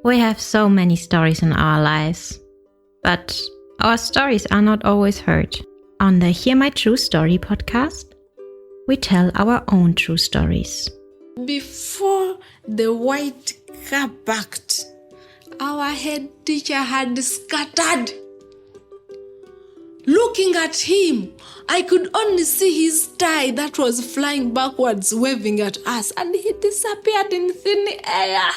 We have so many stories in our lives, but our stories are not always heard. On the Hear My True Story podcast, we tell our own true stories. Before the white car backed, our head teacher had scattered. Looking at him, I could only see his tie that was flying backwards, waving at us, and he disappeared in thin air.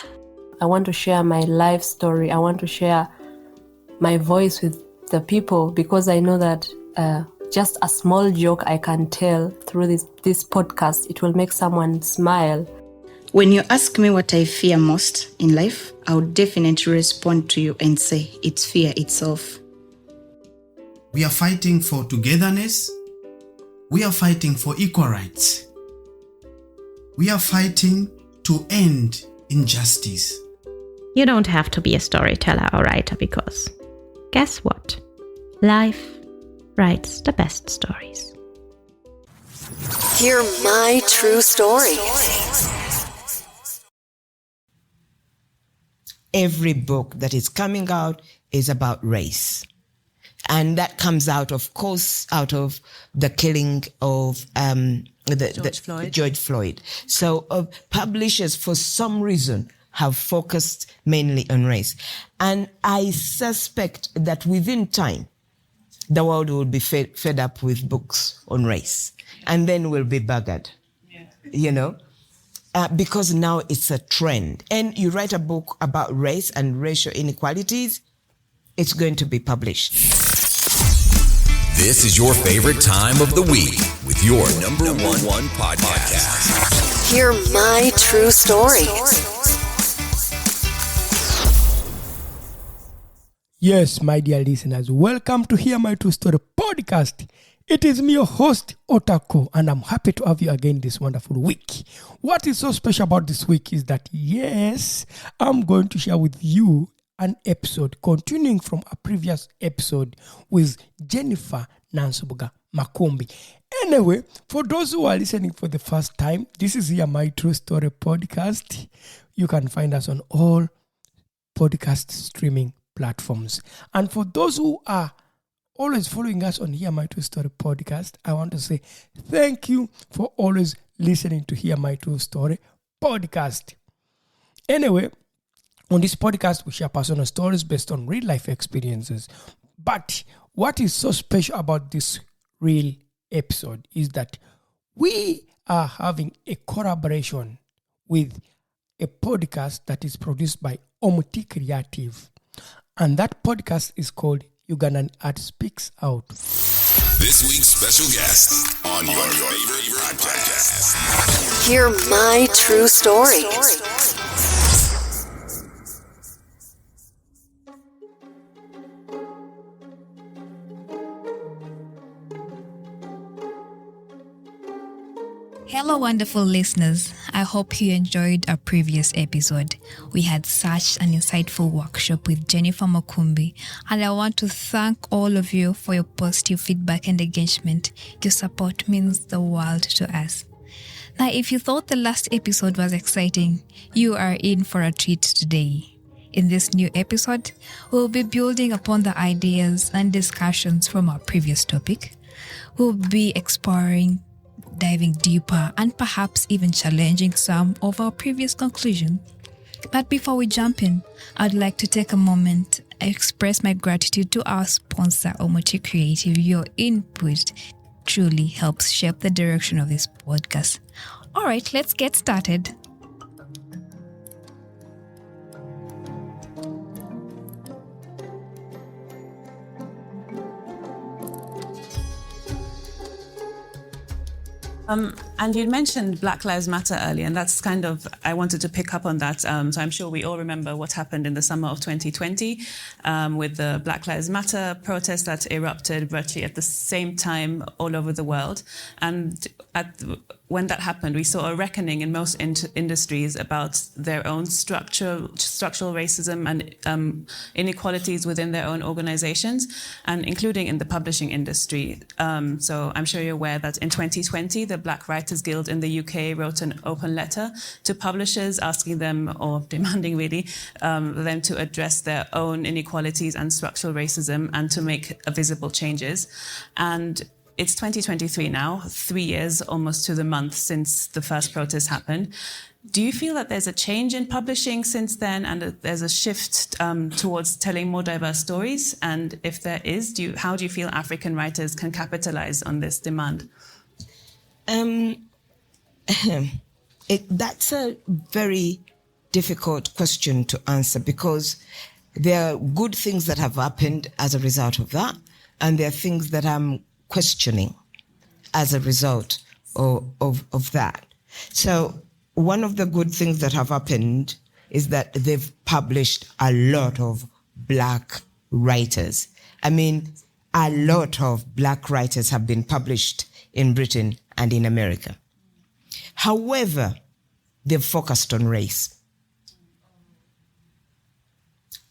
I want to share my life story. I want to share my voice with the people because I know that just a small joke I can tell through this podcast, it will make someone smile. When you ask me what I fear most in life, I would definitely respond to you and say it's fear itself. We are fighting for togetherness. We are fighting for equal rights. We are fighting to end injustice. You don't have to be a storyteller or writer because, guess what? Life writes the best stories. Hear my true story. Every book that is coming out is about race. And that comes out, of course, out of the killing of George Floyd. So publishers, for some reason, have focused mainly on race. And I suspect that within time, the world will be fed up with books on race. And then we'll be buggered, because now it's a trend. And you write a book about race and racial inequalities, it's going to be published. This is your favorite time of the week with your number one podcast. Hear my true story. Yes, my dear listeners, welcome to Hear My True Story podcast. It is me, your host, Otako, and I'm happy to have you again this wonderful week. What is so special about this week is that, yes, I'm going to share with you an episode continuing from a previous episode with Jennifer Nansubuga Makumbi. Anyway, for those who are listening for the first time, this is Hear My True Story podcast. You can find us on all podcast streaming platforms. And for those who are always following us on Hear My True Story podcast, I want to say thank you for always listening to Hear My True Story podcast. Anyway, on this podcast, we share personal stories based on real life experiences. But what is so special about this real episode is that we are having a collaboration with a podcast that is produced by Omuti Creative. And that podcast is called Ugandan Art Speaks Out. This week's special guest on your favorite podcast. Hear my true story. Hello, wonderful listeners. I hope you enjoyed our previous episode. We had such an insightful workshop with Jennifer Makumbi, and I want to thank all of you for your positive feedback and engagement. Your support means the world to us. Now, if you thought the last episode was exciting, you are in for a treat today. In this new episode, we'll be building upon the ideas and discussions from our previous topic. We'll be exploring, diving deeper, and perhaps even challenging some of our previous conclusions. But before we jump in, I'd like to take a moment to express my gratitude to our sponsor, Omuti Creative. Your input truly helps shape the direction of this podcast. All right, let's get started. And you mentioned Black Lives Matter earlier, and that's kind of, I wanted to pick up on that. So I'm sure we all remember what happened in the summer of 2020 with the Black Lives Matter protests that erupted virtually at the same time all over the world. And when that happened, we saw a reckoning in most industries about their own structural racism and inequalities within their own organizations, and including in the publishing industry. So I'm sure you're aware that in 2020, the Black Writers Guild in the UK wrote an open letter to publishers asking them, or demanding really, them to address their own inequalities and structural racism and to make visible changes. And it's 2023 now, 3 years almost to the month since the first protest happened. Do you feel that there's a change in publishing since then, and that there's a shift towards telling more diverse stories? And if there is, how do you feel African writers can capitalize on this demand? That's a very difficult question to answer, because there are good things that have happened as a result of that, and there are things that I'm questioning as a result of that. So one of the good things that have happened is that they've published a lot of Black writers. I mean, a lot of Black writers have been published in Britain and in America. However, they've focused on race.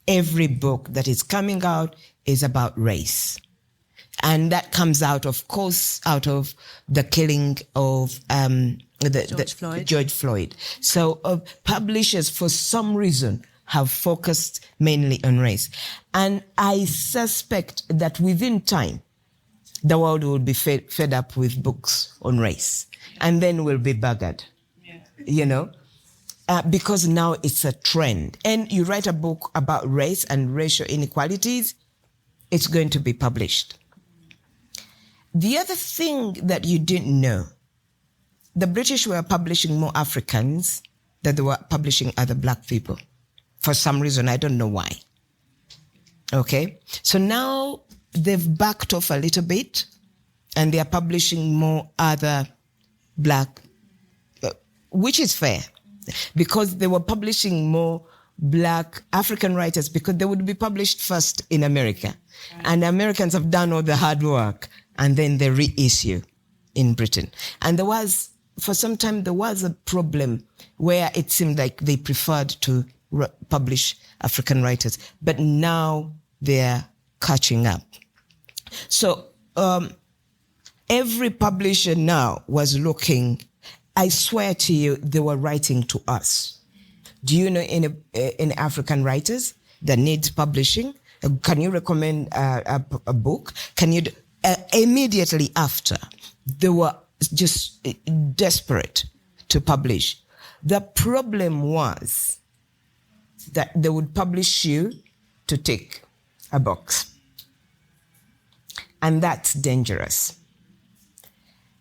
Every book that is coming out is about race. And that comes out, of course, out of the killing of George Floyd. So publishers, for some reason, have focused mainly on race. And I suspect that within time, the world will be fed up with books on race. And then we'll be buggered, you know, because now it's a trend. And you write a book about race and racial inequalities, it's going to be published. The other thing that you didn't know, the British were publishing more Africans than they were publishing other Black people. For some reason, I don't know why. Okay? So now they've backed off a little bit, and they are publishing more other Black, which is fair, because they were publishing more Black African writers because they would be published first in America. And Americans have done all the hard work, and then they reissue in Britain. And for some time, there was a problem where it seemed like they preferred to publish African writers, but now they're catching up. So every publisher now was looking, I swear to you, they were writing to us. Do you know any African writers that needs publishing? Can you recommend a book? Can you... immediately after, they were just desperate to publish. The problem was that they would publish you to tick a box. And that's dangerous.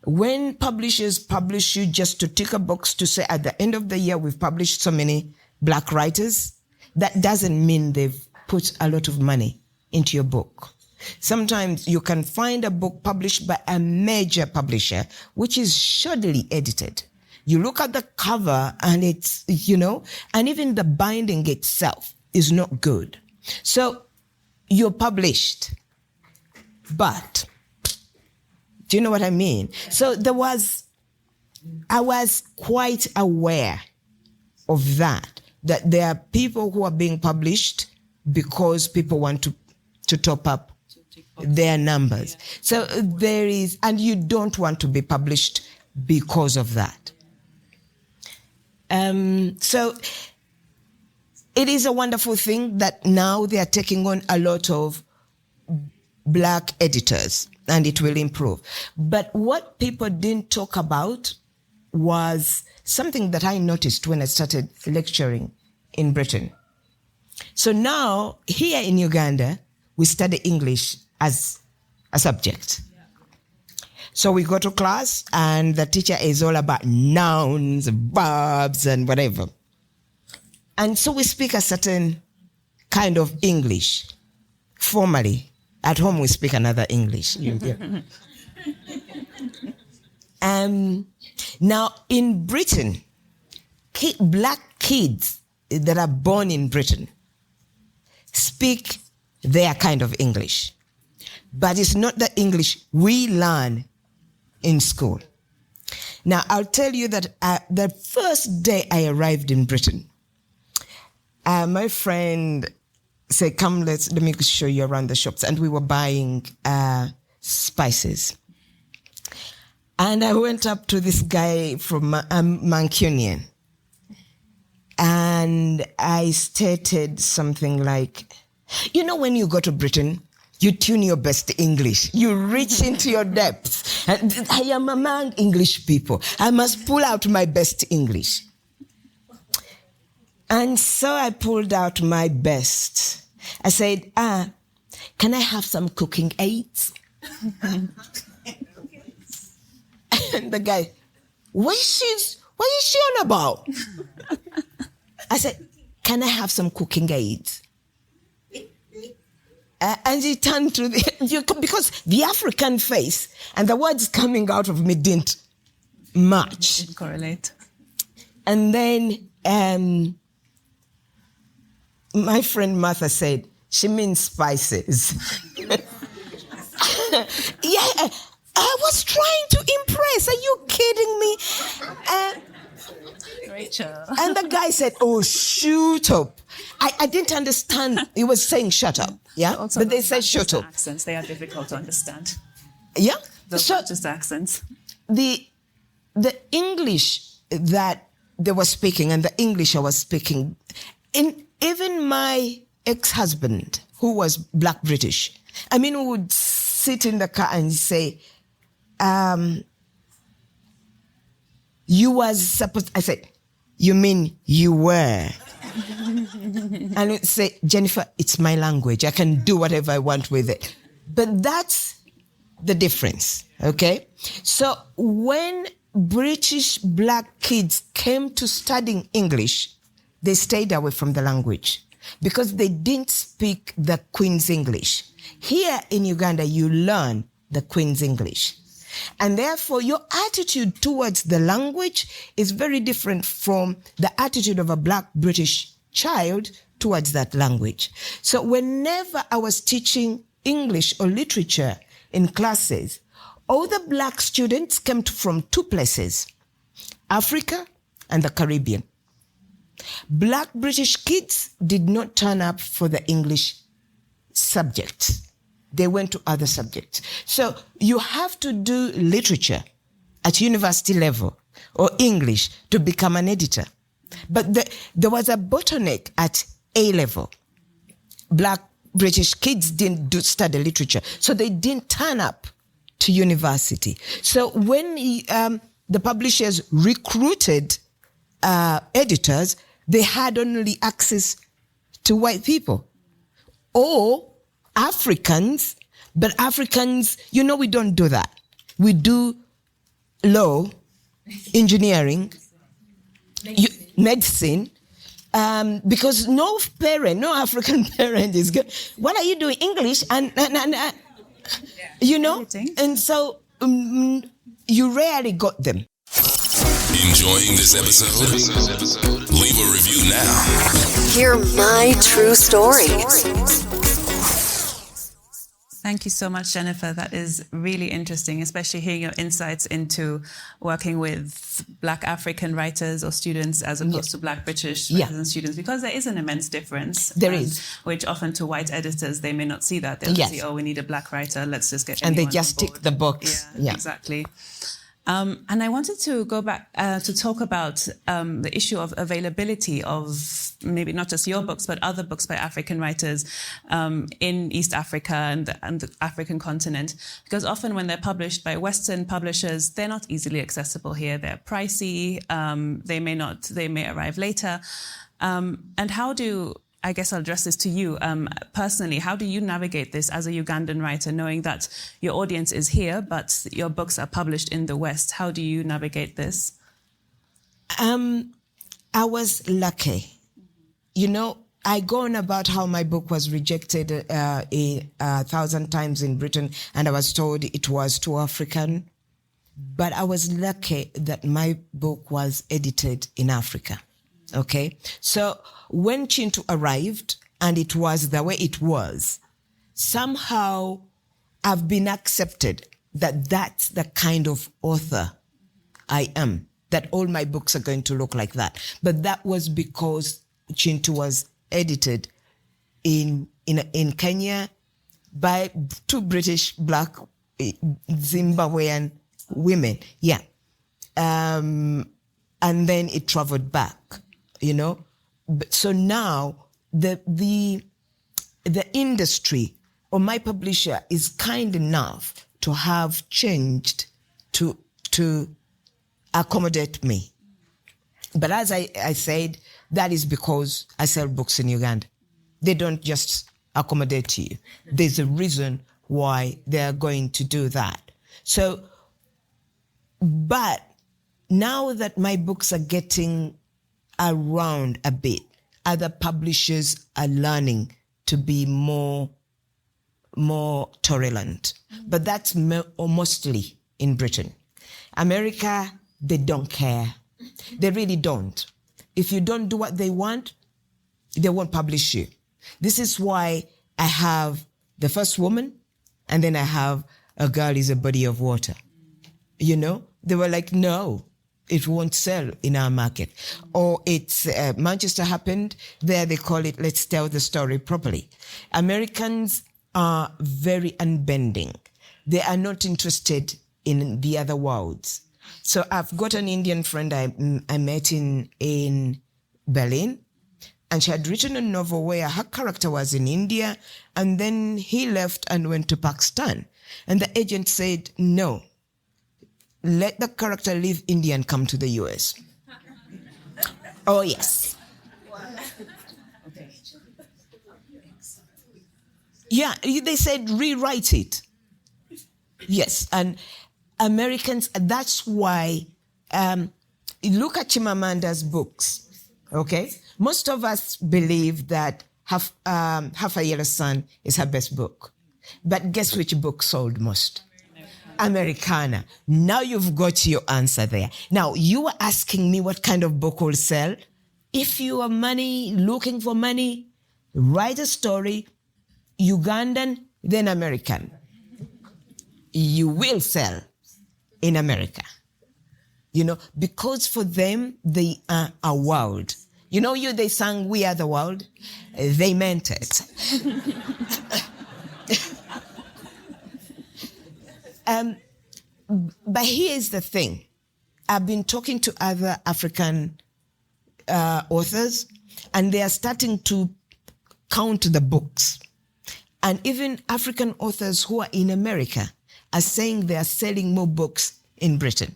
When publishers publish you just to tick a box to say at the end of the year we've published so many Black writers, that doesn't mean they've put a lot of money into your book. Sometimes you can find a book published by a major publisher, which is shoddily edited. You look at the cover and it's, you know, and even the binding itself is not good. So you're published, but do you know what I mean? So I was quite aware of that there are people who are being published because people want to top up their numbers. So there is, and you don't want to be published because of that. So it is a wonderful thing that now they are taking on a lot of Black editors, and it will improve. But what people didn't talk about was something that I noticed when I started lecturing in Britain. So now, here in Uganda, we study English as a subject. So we go to class and the teacher is all about nouns, verbs, and whatever. And so we speak a certain kind of English formally. At home we speak another English. Now in Britain, Black kids that are born in Britain speak their kind of English. But it's not the English we learn in school. Now, I'll tell you that the first day I arrived in Britain, my friend said, come, let me show you around the shops. And we were buying spices. And I went up to this guy from Mancunian. And I stated something like, you know, when you go to Britain, you tune your best English. You reach into your depths. And I am among English people. I must pull out my best English. And so I pulled out my best. I said, can I have some cooking aids? And the guy, what is she on about? I said, can I have some cooking aids? And he turned to because the African face and the words coming out of me didn't match. Didn't correlate. And then my friend Martha said, she means spices. Yeah, I was trying to impress. Are you kidding me? Rachel. And the guy said, oh, shoot up. I didn't understand. He was saying shut up. Yeah. Also, but they said shut up. Accents, they are difficult to understand. Yeah. Those are just accents. The English that they were speaking and the English I was speaking, even my ex-husband, who was Black British, I mean, we would sit in the car and say, you was supposed, I said, you mean you were? And we'd say, Jennifer, it's my language. I can do whatever I want with it. But that's the difference, okay? So when British Black kids came to studying English, they stayed away from the language because they didn't speak the Queen's English. Here in Uganda, you learn the Queen's English. And therefore, your attitude towards the language is very different from the attitude of a Black British child towards that language. So whenever I was teaching English or literature in classes, all the Black students came from two places, Africa and the Caribbean. Black British kids did not turn up for the English subject. They went to other subjects. So you have to do literature at university level or English to become an editor. But there was a bottleneck at A level. Black British kids didn't study literature, so they didn't turn up to university. So when the publishers recruited editors, they had only access to white people or Africans, but Africans, you know, we don't do that. We do law, engineering, medicine, because no African parent is good. What are you doing? English and you know? And so you rarely got them. Enjoying this episode? Leave a review now. Hear my true story. Thank you so much, Jennifer. That is really interesting, especially hearing your insights into working with Black African writers or students as opposed to Black British writers and students, because there is an immense difference. There is. Which often to white editors, they may not see that. They'll see, oh, we need a Black writer, let's just get and they just tick the box. Yeah, exactly. And I wanted to go back to talk about the issue of availability of maybe not just your books, but other books by African writers in East Africa and the African continent. Because often when they're published by Western publishers, they're not easily accessible here. They're pricey. They may arrive later. And how do... I guess I'll address this to you personally. How do you navigate this as a Ugandan writer, knowing that your audience is here, but your books are published in the West? How do you navigate this? I was lucky. You know, I go on about how my book was rejected 1,000 times in Britain, and I was told it was too African. But I was lucky that my book was edited in Africa. Okay, so when Chintu arrived and it was the way it was, somehow I've been accepted that that's the kind of author I am, that all my books are going to look like that. But that was because Chintu was edited in Kenya by two British black Zimbabwean women. Yeah. And then it traveled back, So now the industry or my publisher is kind enough to have changed to accommodate me. But as I said, that is because I sell books in Uganda. They don't just accommodate you. There's a reason why they're going to do that. So, but now that my books are getting around a bit, other publishers are learning to be more tolerant. But that's mostly in Britain. America, they don't care. They really don't. If you don't do what they want, they won't publish you. This is why I have the first woman, and then I have a girl is a body of water. They were like, no, it won't sell in our market. Or it's Manchester happened, there they call it, let's tell the story properly. Americans are very unbending. They are not interested in the other worlds. So I've got an Indian friend I met in Berlin, and she had written a novel where her character was in India, and then he left and went to Pakistan. And the agent said, no, let the character leave India and come to the US. Oh, yes. Yeah, they said rewrite it. Yes, and Americans, that's why, look at Chimamanda's books, okay? Most of us believe that Half a Yellow Sun is her best book. But guess which book sold most? Americana. Now you've got your answer there. Now, you were asking me what kind of book will sell. If you are looking for money, write a story, Ugandan, then American. You will sell in America. Because for them, they are a world. They sang We Are the World. They meant it. But here's the thing. I've been talking to other African authors, and they are starting to count the books. And even African authors who are in America are saying they are selling more books in Britain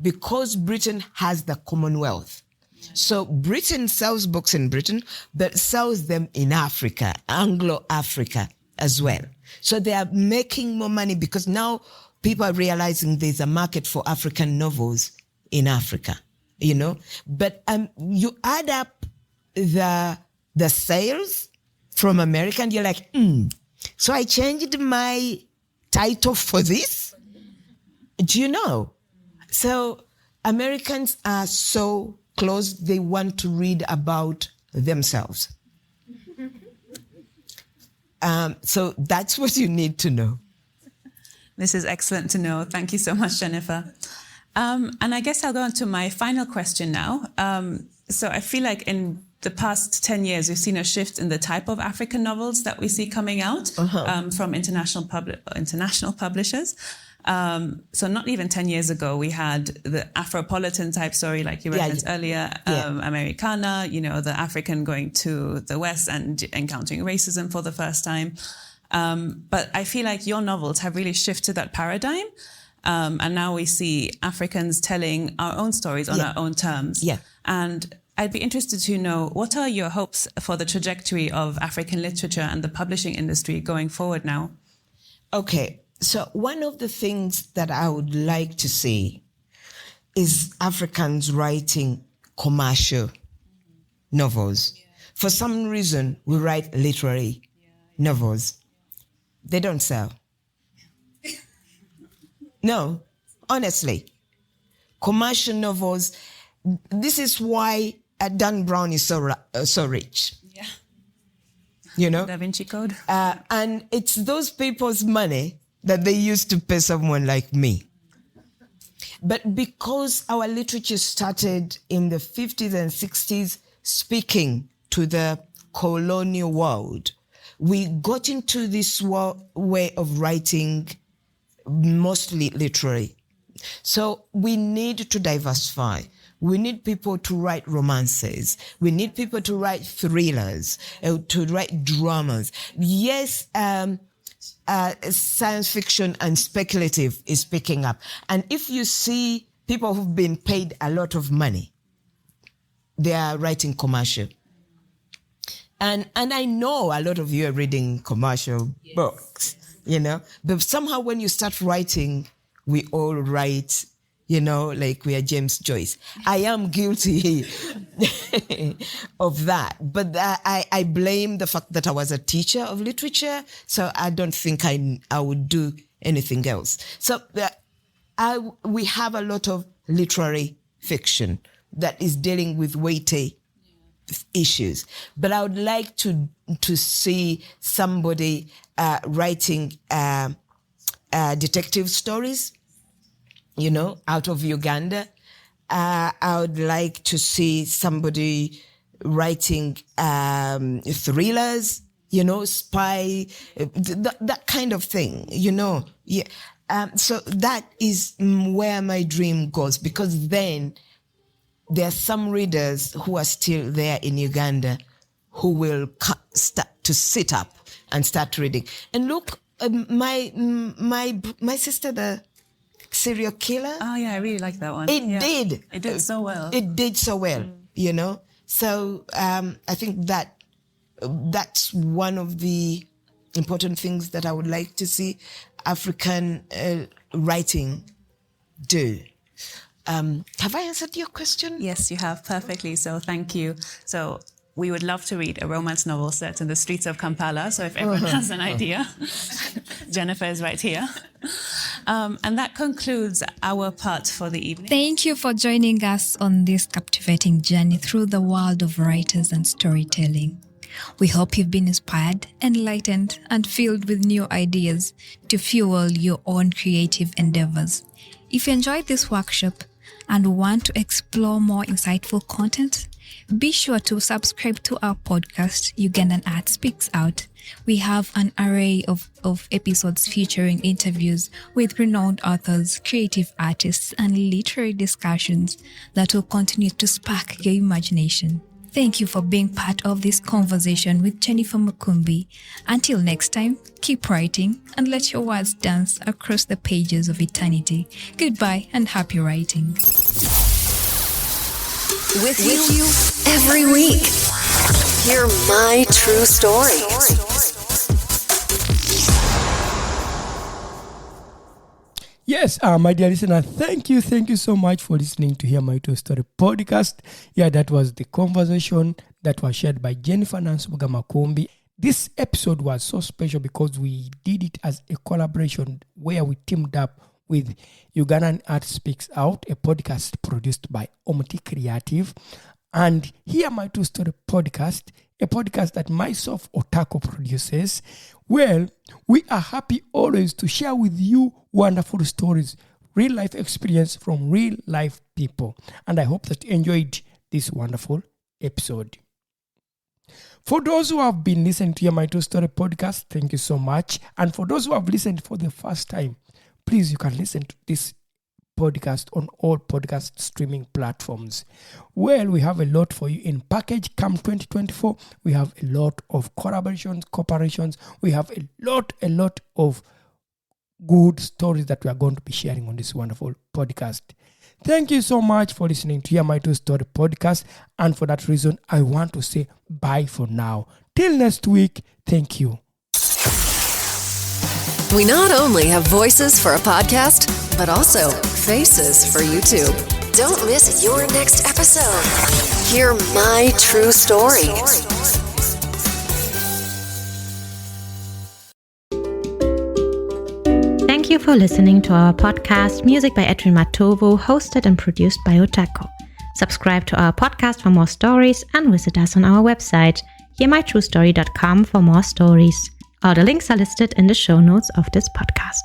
because Britain has the Commonwealth. So Britain sells books in Britain, but sells them in Africa, Anglo-Africa as well. So they are making more money because now people are realizing there's a market for African novels in Africa, But you add up the sales from America and you're like, so I changed my title for this? Do you know? So Americans are so close, they want to read about themselves. So that's what you need to know. This is excellent to know. Thank you so much, Jennifer. And I guess I'll go on to my final question now. So I feel like in the past 10 years, we've seen a shift in the type of African novels that we see coming out from international publishers. So not even 10 years ago, we had the Afropolitan type story, like you referenced earlier, Americana, the African going to the West and encountering racism for the first time. But I feel like your novels have really shifted that paradigm. And now we see Africans telling our own stories on our own terms. Yeah. And I'd be interested to know, what are your hopes for the trajectory of African literature and the publishing industry going forward now? Okay. So one of the things that I would like to see is Africans writing commercial novels. For some reason, we write literary novels. They don't sell. No, honestly. Commercial novels, this is why Dan Brown is so rich. Yeah. Da Vinci Code. And it's those people's money that they used to pay someone like me. But because our literature started in the 50s and 60s speaking to the colonial world, we got into this way of writing mostly literary. So we need to diversify. We need people to write romances. We need people to write thrillers, to write dramas. Yes, science fiction and speculative is picking up. And if you see people who've been paid a lot of money, they are writing commercial. And I know a lot of you are reading commercial books, you know, but somehow when you start writing, we all write, you know, like we are James Joyce. I am guilty of that, but I blame the fact that I was a teacher of literature, so I don't think I would do anything else. So we have a lot of literary fiction that is dealing with weighty issues, but I would like to see somebody writing detective stories, you know, out of Uganda. I would like to see somebody writing thrillers, you know, spy, that kind of thing, you know. Yeah. So that is where my dream goes, because then there are some readers who are still there in Uganda who will start to sit up and start reading. And look, my sister, the serial killer. Oh yeah, I really like that one. It did so well. It did so well, you know. So I think that's one of the important things that I would like to see African writing do. Have I answered your question? Yes, you have perfectly. So thank you. So we would love to read a romance novel set in the streets of Kampala. So if everyone has an idea, Jennifer is right here. And that concludes our part for the evening. Thank you for joining us on this captivating journey through the world of writers and storytelling. We hope you've been inspired, enlightened, and filled with new ideas to fuel your own creative endeavors. If you enjoyed this workshop and want to explore more insightful content, be sure to subscribe to our podcast, Ugandan Art Speaks Out. We have an array of episodes featuring interviews with renowned authors, creative artists, and literary discussions that will continue to spark your imagination. Thank you for being part of this conversation with Jennifer Makumbi. Until next time, keep writing and let your words dance across the pages of eternity. Goodbye and happy writing. With you every week. Hear my true story. Yes, my dear listener, thank you so much for listening to Hear My True Story podcast. Yeah, that was the conversation that was shared by Jennifer Nansubuga Makumbi. This episode was so special because we did it as a collaboration where we teamed up with Ugandan Art Speaks Out, a podcast produced by Omti Creative, and Hear My True Story podcast, a podcast that myself, Otako, produces. Well, we are happy always to share with you wonderful stories, real life experience from real life people. And I hope that you enjoyed this wonderful episode. For those who have been listening to Hear My True Story podcast, thank you so much. And for those who have listened for the first time, please, you can listen to this podcast on all podcast streaming platforms. Well, we have a lot for you in package. Come 2024, we have a lot of collaborations, cooperations. We have a lot of good stories that we are going to be sharing on this wonderful podcast. Thank you so much for listening to Hear My True Story podcast. And for that reason, I want to say bye for now. Till next week, thank you. We not only have voices for a podcast, but also faces for YouTube. Don't miss your next episode. Hear my true story. Thank you for listening to our podcast, Music by Edwin Matovo, hosted and produced by Otako. Subscribe to our podcast for more stories and visit us on our website, hearmytruestory.com, for more stories. All the links are listed in the show notes of this podcast.